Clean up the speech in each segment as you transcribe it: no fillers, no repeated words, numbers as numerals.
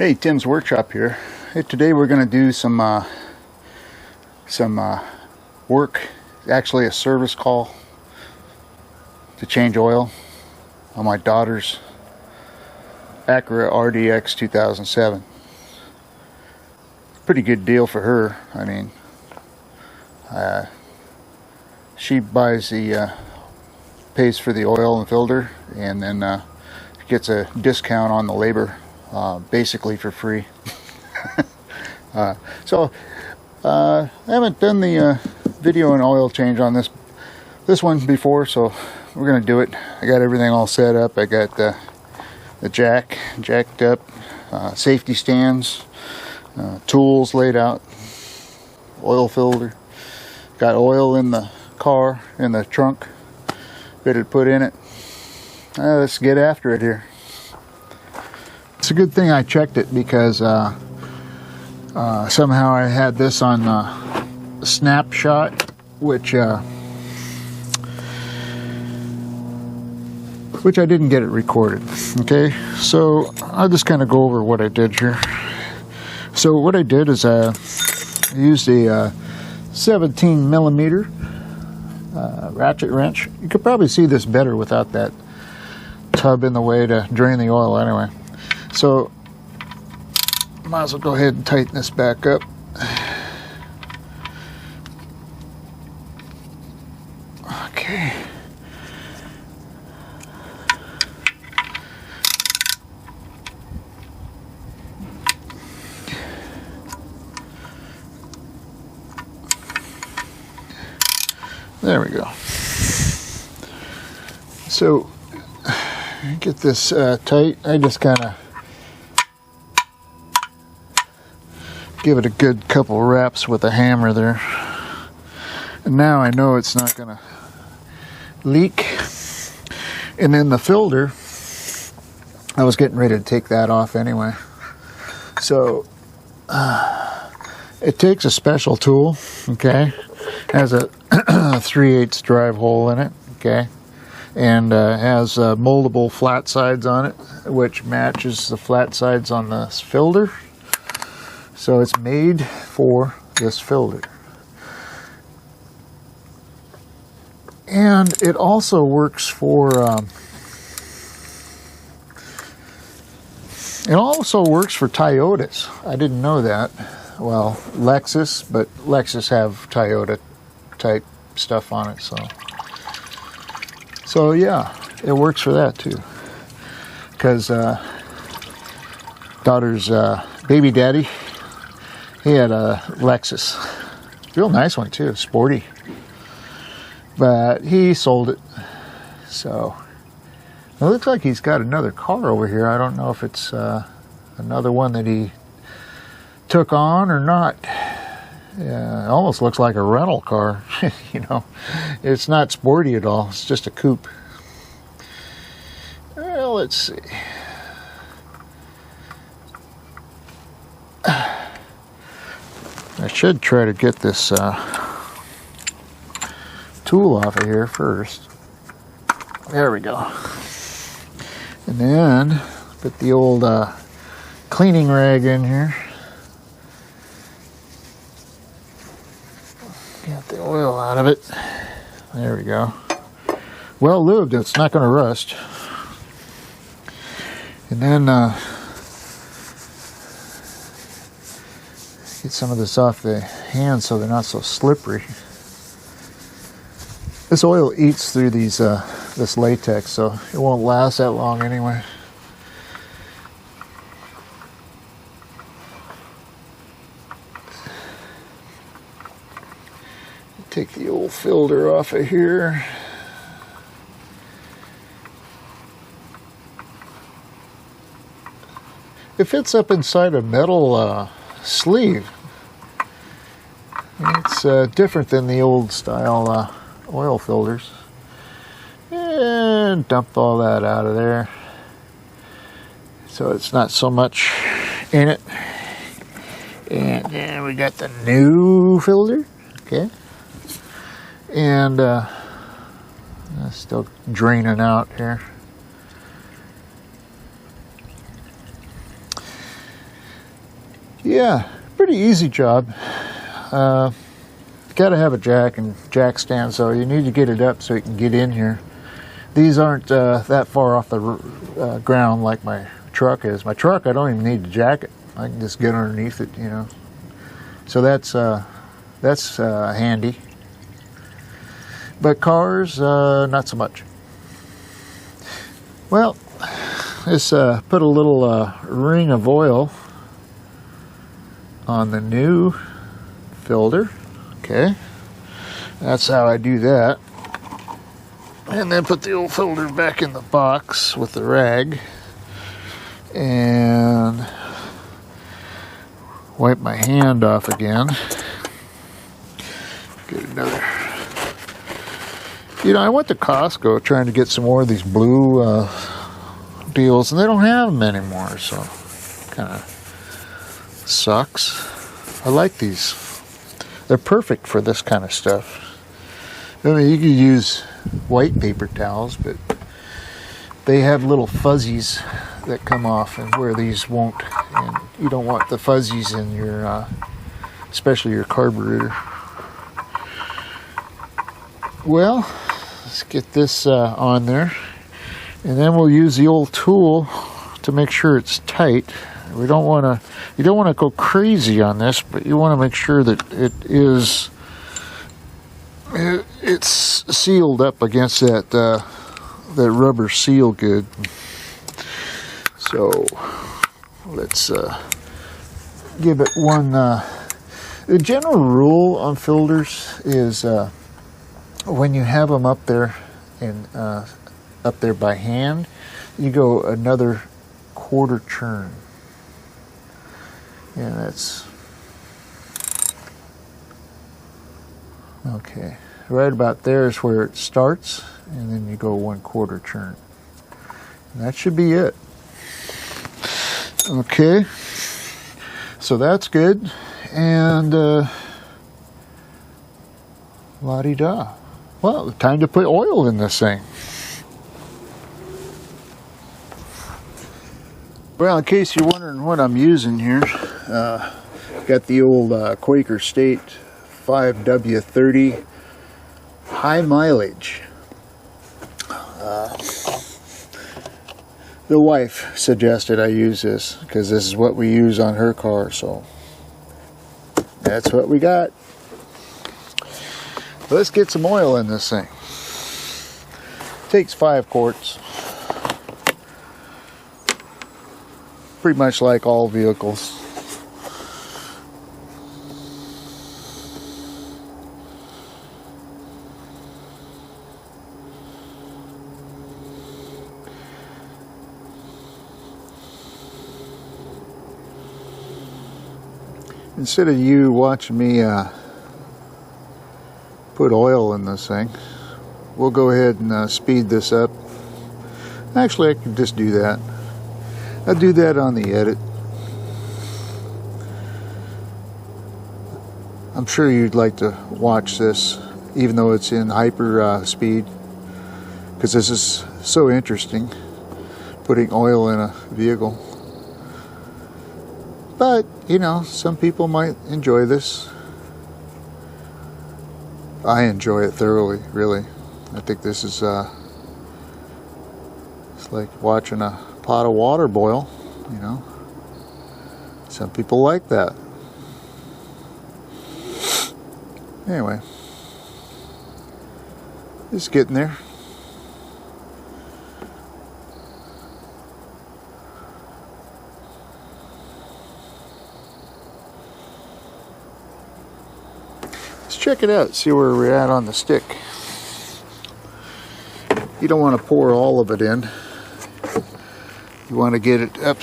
Hey, Tim's Workshop here. Hey, today we're going to do some work, actually a service call to change oil on my daughter's Acura RDX 2007. Pretty good deal for her. I mean, she buys pays for the oil and filter, and then gets a discount on the labor. Basically for free. I haven't done the video and oil change on this one before, so we're gonna do it. I got everything all set up. I got the jacked up, safety stands, tools laid out, oil filter, got oil in the car, in the trunk, ready to put in it. Let's get after it here. It's a good thing I checked it, because somehow I had this on snapshot, which I didn't get it recorded. Okay, so I'll just kind of go over what I did here. So what I did is I used a 17 millimeter ratchet wrench. You could probably see this better without that tub in the way to drain the oil anyway. So, might as well go ahead and tighten this back up. Okay. There we go. So, get this tight. I just kind of give it a good couple wraps with a hammer there. And now I know it's not going to leak. And then the filter, I was getting ready to take that off anyway. So it takes a special tool, okay? It has a 3/8 drive hole in it, okay? And has moldable flat sides on it, which matches the flat sides on the filter. So it's made for this filter. And it also works for Toyotas. I didn't know that. Well, Lexus, but Lexus have Toyota type stuff on it, so yeah, it works for that too. Because daughter's baby daddy, he had a Lexus. Real nice one too, sporty. But he sold it. So it looks like he's got another car over here. I don't know if it's another one that he took on or not. Yeah, it almost looks like a rental car. You know, it's not sporty at all. It's just a coupe. Well, let's see. I should try to get this tool off of here first. There we go. And then put the old cleaning rag in here. Get the oil out of it. There we go. Well lubed, it's not going to rust. And then get some of this off the hands so they're not so slippery. This oil eats through these this latex, so it won't last that long anyway. Take the old filter off of here. It fits up inside a metal sleeve. It's different than the old style oil filters. And dump all that out of there, so it's not so much in it. And then we got the new filter, okay? And still draining out here. Yeah, pretty easy job. Got to have a jack stand, so you need to get it up so you can get in here. These aren't that far off the ground like my truck is. My truck, I don't even need to jack it. I can just get underneath it, you know. So that's handy. But cars, not so much. Well, let's put a little ring of oil on the new filter. Okay, that's how I do that. And then put the old filter back in the box with the rag and wipe my hand off again. Get another. You know, I went to Costco trying to get some more of these blue deals, and they don't have them anymore, so kind of sucks. I like these. They're perfect for this kind of stuff. I mean, you could use white paper towels, but they have little fuzzies that come off, and where these won't. And you don't want the fuzzies in your, especially your carburetor. Well, let's get this on there, and then we'll use the old tool to make sure it's tight. We don't want to. You don't want to go crazy on this, but you want to make sure that it's sealed up against that rubber seal good. So let's give it one. The general rule on filters is when you have them up there and up there by hand, you go another quarter turn. Yeah, that's okay. Right about there is where it starts, and then you go 1/4 turn. And that should be it. Okay, so that's good, and la-di-da. Well, time to put oil in this thing. Well, in case you're wondering what I'm using here, got the old Quaker State 5W30 high mileage. The wife suggested I use this because this is what we use on her car, so that's what we got. Let's get some oil in this thing. Takes 5 quarts. Pretty much like all vehicles. Instead of you watching me put oil in this thing, we'll go ahead and speed this up. Actually, I can just do that. I'll do that on the edit. I'm sure you'd like to watch this, even though it's in hyper speed, because this is so interesting, putting oil in a vehicle. But, you know, some people might enjoy this. I enjoy it thoroughly, really. I think this is, it's like watching a pot of water boil, you know. Some people like that. Anyway, just getting there. Let's check it out, see where we're at on the stick. You don't want to pour all of it in. You want to get it up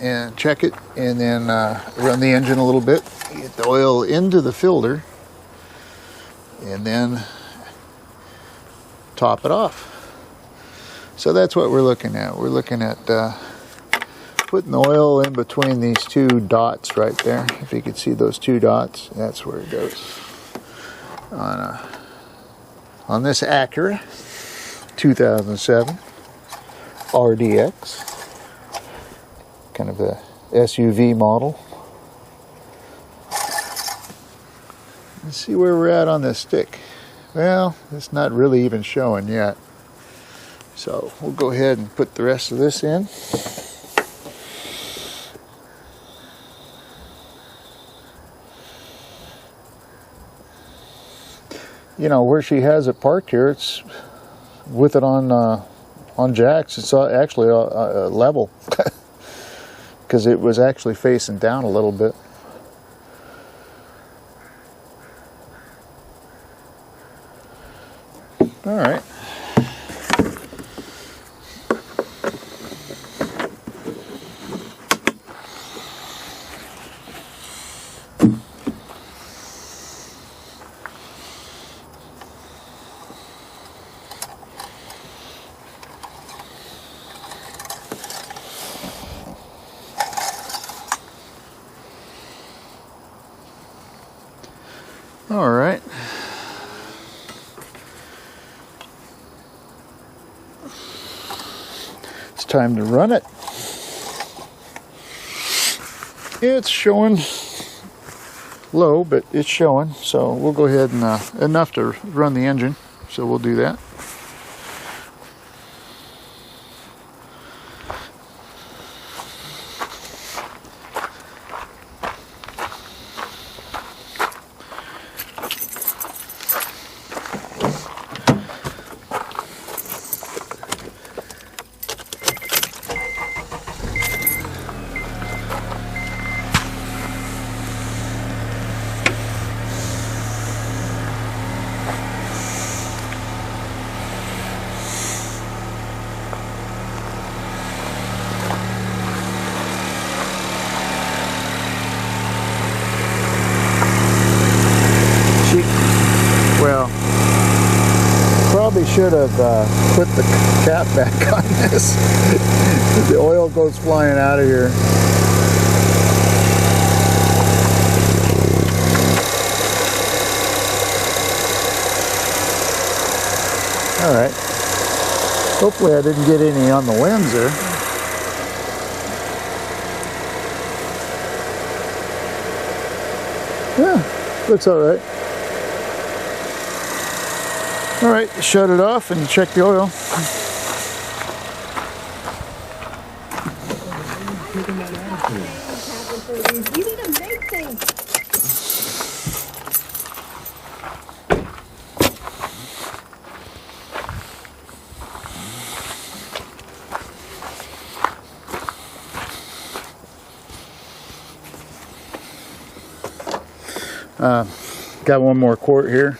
and check it, and then run the engine a little bit, get the oil into the filter, and then top it off. So that's what we're looking at. We're looking at putting the oil in between these 2 dots right there. If you can see those 2 dots, that's where it goes. On this Acura 2007 RDX, kind of a SUV model. Let's see where we're at on this stick. Well, it's not really even showing yet. So we'll go ahead and put the rest of this in. You know, where she has it parked here, it's with it on jacks. It's actually level because it was actually facing down a little bit. All right. All right. It's time to run it. It's showing low, but it's showing. So we'll go ahead and enough to run the engine. So we'll do that. Well, probably should have put the cap back on this. The oil goes flying out of here. All right. Hopefully I didn't get any on the lens there. Yeah, looks all right. All right, shut it off and check the oil. You need to make things. Got one more quart here.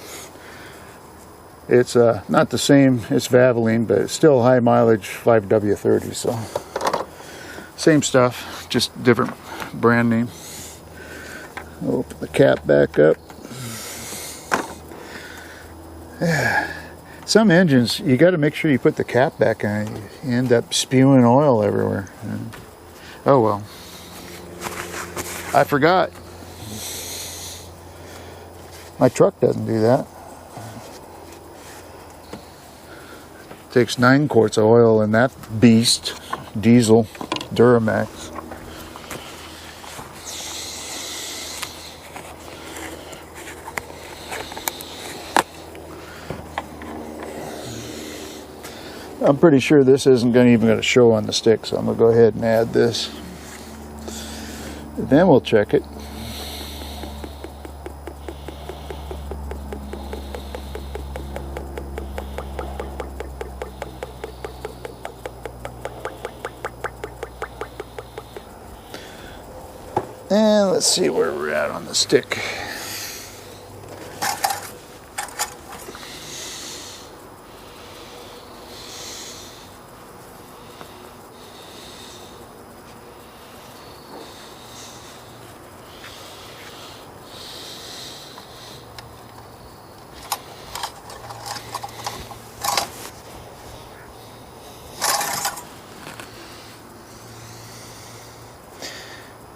It's not the same, it's Valvoline, but it's still high mileage 5W30, so same stuff, just different brand name. Open the cap back up. Some engines, you got to make sure you put the cap back on. You end up spewing oil everywhere. Oh well. I forgot. My truck doesn't do that. Takes 9 quarts of oil in that beast, diesel, Duramax. I'm pretty sure this isn't even going to show on the stick, so I'm going to go ahead and add this. Then we'll check it. And let's see where we're at on the stick.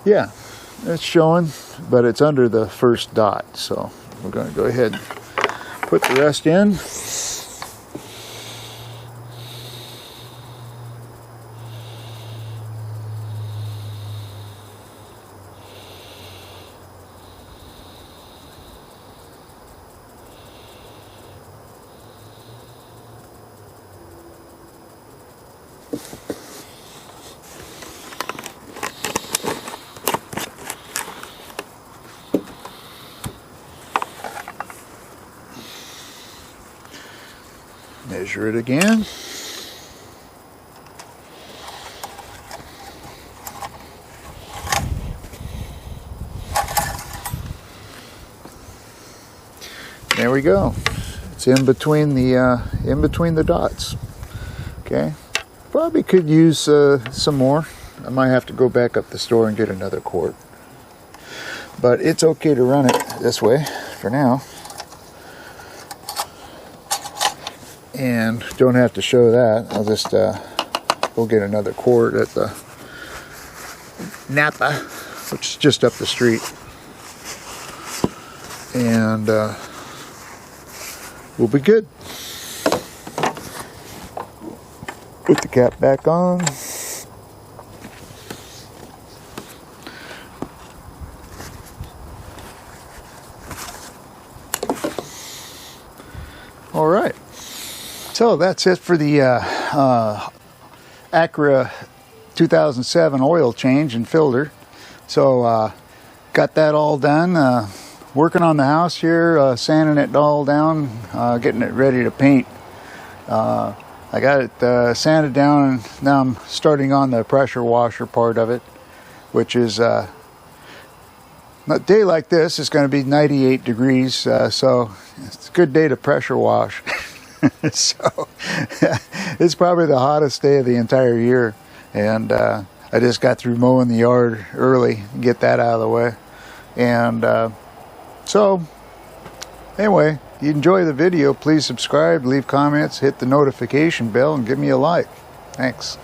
Yeah, it's showing, but it's under the first dot, so we're going to go ahead and put the rest in. Measure it again. There we go. It's in between the dots. Okay. Probably could use some more. I might have to go back up the store and get another quart. But it's okay to run it this way for now. And don't have to show that. I'll just go get another quart at the Napa, which is just up the street. And we'll be good. Put the cap back on. All right. So that's it for the Acura 2007 oil change and filter. So got that all done. Working on the house here, sanding it all down, getting it ready to paint. I got it sanded down, and now I'm starting on the pressure washer part of it, which is a day like this is going to be 98 degrees, so it's a good day to pressure wash. So it's probably the hottest day of the entire year, and I just got through mowing the yard early and get that out of the way. And so anyway, if you enjoy the video, please subscribe, leave comments, hit the notification bell, and give me a like. Thanks.